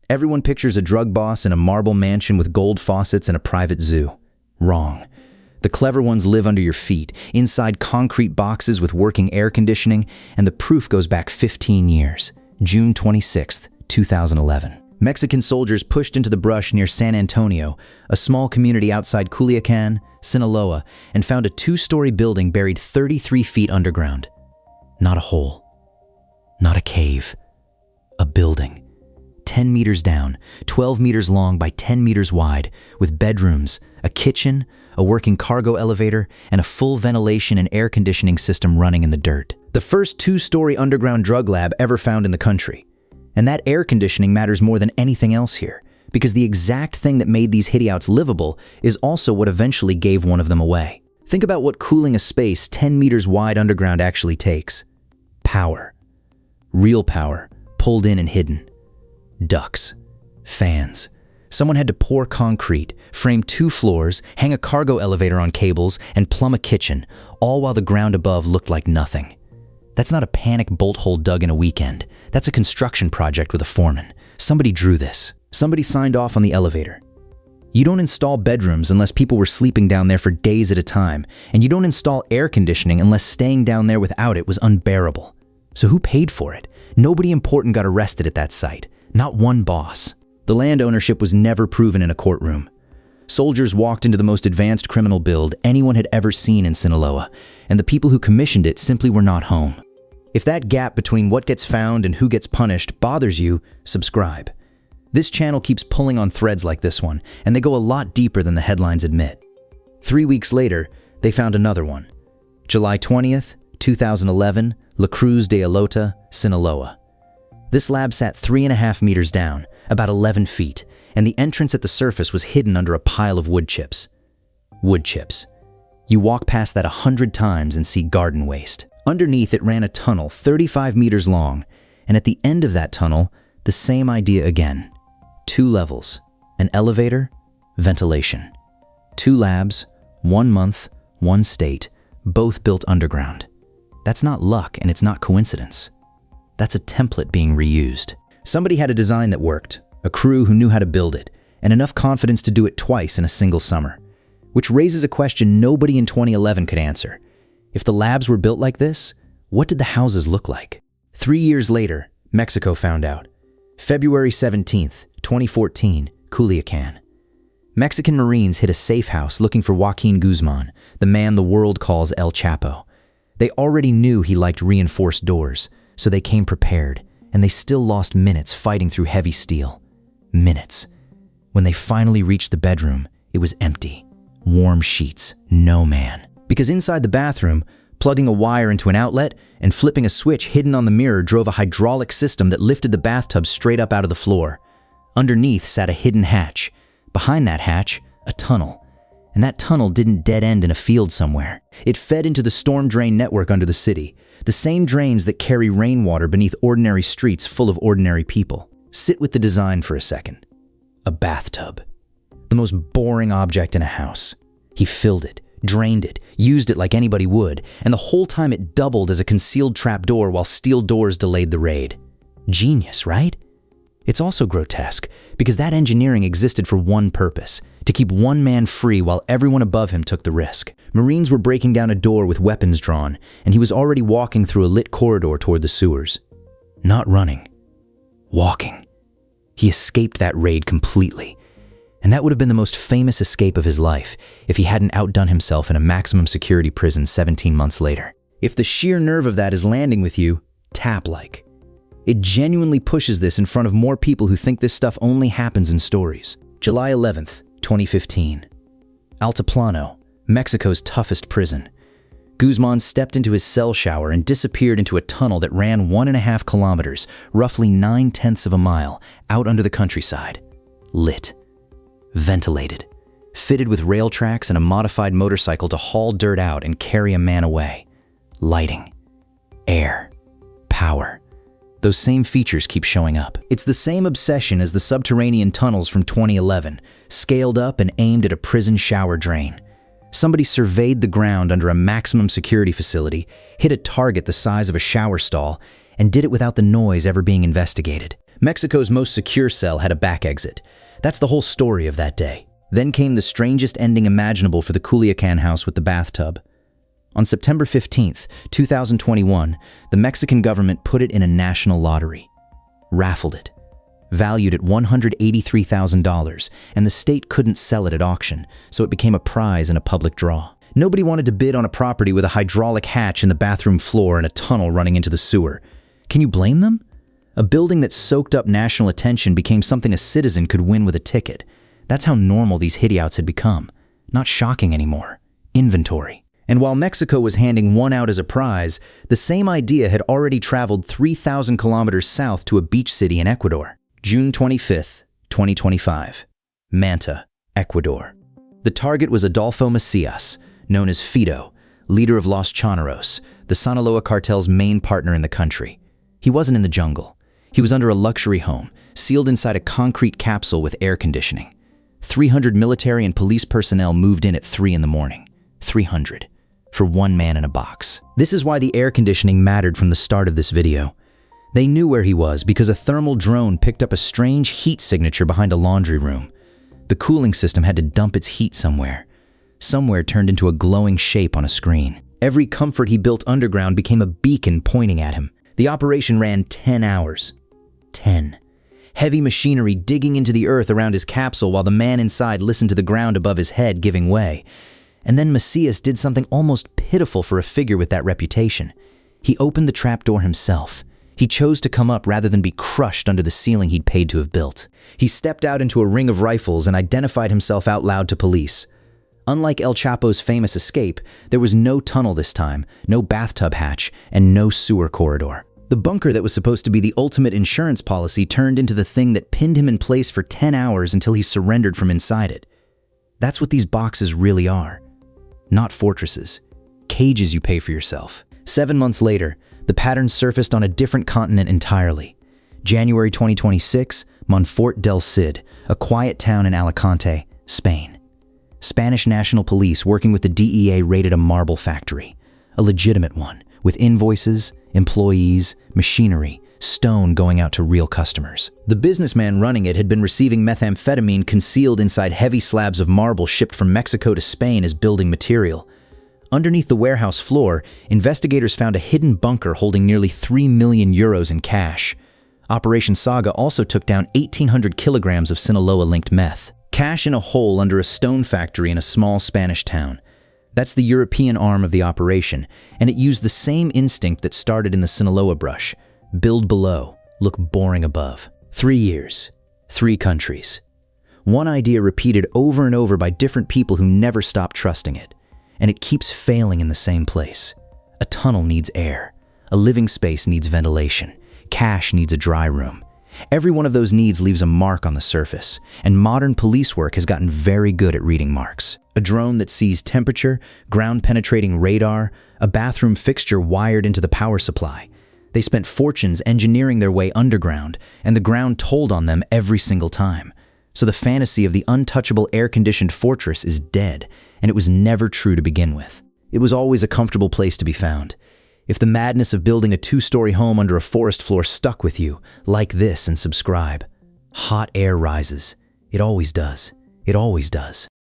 Everyone pictures a drug boss in a marble mansion with gold faucets and a private zoo. Wrong. The clever ones live under your feet, inside concrete boxes with working air conditioning, and the proof goes back 15 years. June 26, 2011. Mexican soldiers pushed into the brush near San Antonio, a small community outside Culiacan, Sinaloa, and found a 2-story building buried 33 feet underground. Not a hole. Not a cave. A building. 10 meters down, 12 meters long by 10 meters wide, with bedrooms, a kitchen, a working cargo elevator, and a full ventilation and air conditioning system running in the dirt. The first 2-story underground drug lab ever found in the country. And that air conditioning matters more than anything else here, because the exact thing that made these hideouts livable is also what eventually gave one of them away. Think about what cooling a space 10 meters wide underground actually takes. Power. Real power, pulled in and hidden. Ducts. Fans. Someone had to pour concrete, frame 2 floors, hang a cargo elevator on cables, and plumb a kitchen, all while the ground above looked like nothing. That's not a panic bolt hole dug in a weekend. That's a construction project with a foreman. Somebody drew this. Somebody signed off on the elevator. You don't install bedrooms unless people were sleeping down there for days at a time, and you don't install air conditioning unless staying down there without it was unbearable. So who paid for it? Nobody important got arrested at that site. Not one boss. The land ownership was never proven in a courtroom. Soldiers walked into the most advanced criminal build anyone had ever seen in Sinaloa, and the people who commissioned it simply were not home. If that gap between what gets found and who gets punished bothers you, subscribe. This channel keeps pulling on threads like this one, and they go a lot deeper than the headlines admit. 3 weeks later, they found another one. July 20th, 2011, La Cruz de Elota, Sinaloa. This lab sat 3.5 meters down, about 11 feet, and the entrance at the surface was hidden under a pile of wood chips. Wood chips. You walk past that 100 times and see garden waste. Underneath it ran a tunnel 35 meters long, and at the end of that tunnel, the same idea again. 2 levels, an elevator, ventilation. 2 labs, 1 month, 1 state, both built underground. That's not luck, and it's not coincidence. That's a template being reused. Somebody had a design that worked, a crew who knew how to build it, and enough confidence to do it twice in a single summer. Which raises a question nobody in 2011 could answer. If the labs were built like this, what did the houses look like? 3 years later, Mexico found out. February 17th, 2014, Culiacan. Mexican Marines hit a safe house looking for Joaquin Guzman, the man the world calls El Chapo. They already knew he liked reinforced doors, so they came prepared, and they still lost minutes fighting through heavy steel. Minutes. When they finally reached the bedroom, it was empty. Warm sheets, no man. Because inside the bathroom, plugging a wire into an outlet and flipping a switch hidden on the mirror drove a hydraulic system that lifted the bathtub straight up out of the floor. Underneath sat a hidden hatch. Behind that hatch, a tunnel. And that tunnel didn't dead end in a field somewhere. It fed into the storm drain network under the city, the same drains that carry rainwater beneath ordinary streets full of ordinary people. Sit with the design for a second. A bathtub. The most boring object in a house. He filled it, drained it, used it like anybody would, and the whole time it doubled as a concealed trapdoor while steel doors delayed the raid. Genius, right? It's also grotesque, because that engineering existed for one purpose, to keep one man free while everyone above him took the risk. Marines were breaking down a door with weapons drawn, and he was already walking through a lit corridor toward the sewers. Not running. Walking. He escaped that raid completely. And that would have been the most famous escape of his life if he hadn't outdone himself in a maximum security prison 17 months later. If the sheer nerve of that is landing with you, tap like. It genuinely pushes this in front of more people who think this stuff only happens in stories. July 11th, 2015. Altiplano, Mexico's toughest prison. Guzman stepped into his cell shower and disappeared into a tunnel that ran 1.5 kilometers, roughly 9/10 of a mile, out under the countryside. Lit. Ventilated. Fitted with rail tracks and a modified motorcycle to haul dirt out and carry a man away. Lighting. Air. Power. Those same features keep showing up. It's the same obsession as the subterranean tunnels from 2011, scaled up and aimed at a prison shower drain. Somebody surveyed the ground under a maximum security facility, hit a target the size of a shower stall, and did it without the noise ever being investigated. Mexico's most secure cell had a back exit. That's the whole story of that day. Then came the strangest ending imaginable for the Culiacan house with the bathtub. On September 15th, 2021, the Mexican government put it in a national lottery. Raffled it. Valued at $183,000, and the state couldn't sell it at auction, so it became a prize in a public draw. Nobody wanted to bid on a property with a hydraulic hatch in the bathroom floor and a tunnel running into the sewer. Can you blame them? A building that soaked up national attention became something a citizen could win with a ticket. That's how normal these hideouts had become. Not shocking anymore. Inventory. And while Mexico was handing one out as a prize, the same idea had already traveled 3,000 kilometers south to a beach city in Ecuador. June 25th, 2025. Manta, Ecuador. The target was Adolfo Macias, known as Fido, leader of Los Chaneros, the Sinaloa cartel's main partner in the country. He wasn't in the jungle. He was under a luxury home, sealed inside a concrete capsule with air conditioning. 300 military and police personnel moved in at 3 in the morning. 300. For one man in a box. This is why the air conditioning mattered from the start of this video. They knew where he was because a thermal drone picked up a strange heat signature behind a laundry room. The cooling system had to dump its heat somewhere. Somewhere turned into a glowing shape on a screen. Every comfort he built underground became a beacon pointing at him. The operation ran 10 hours. 10. Heavy machinery digging into the earth around his capsule while the man inside listened to the ground above his head giving way. And then Macias did something almost pitiful for a figure with that reputation. He opened the trapdoor himself. He chose to come up rather than be crushed under the ceiling he'd paid to have built. He stepped out into a ring of rifles and identified himself out loud to police. Unlike El Chapo's famous escape, there was no tunnel this time, no bathtub hatch, and no sewer corridor. The bunker that was supposed to be the ultimate insurance policy turned into the thing that pinned him in place for 10 hours until he surrendered from inside it. That's what these boxes really are. Not fortresses. Cages you pay for yourself. 7 months later, the pattern surfaced on a different continent entirely. January 2026, Monfort del Cid, a quiet town in Alicante, Spain. Spanish National Police working with the DEA raided a marble factory. A legitimate one, with invoices, employees, machinery, stone going out to real customers. The businessman running it had been receiving methamphetamine concealed inside heavy slabs of marble shipped from Mexico to Spain as building material. Underneath the warehouse floor, investigators found a hidden bunker holding nearly 3 million euros in cash. Operation Saga also took down 1,800 kilograms of Sinaloa-linked meth. Cash in a hole under a stone factory in a small Spanish town. That's the European arm of the operation, and it used the same instinct that started in the Sinaloa brush. Build below, look boring above. 3 years, 3 countries. One idea repeated over and over by different people who never stopped trusting it. And it keeps failing in the same place. A tunnel needs air. A living space needs ventilation. Cash needs a dry room. Every one of those needs leaves a mark on the surface, and modern police work has gotten very good at reading marks. A drone that sees temperature, ground-penetrating radar, a bathroom fixture wired into the power supply. They spent fortunes engineering their way underground, and the ground told on them every single time. So the fantasy of the untouchable air-conditioned fortress is dead, and it was never true to begin with. It was always a comfortable place to be found. If the madness of building a 2-story home under a forest floor stuck with you, like this and subscribe. Hot air rises. It always does. It always does.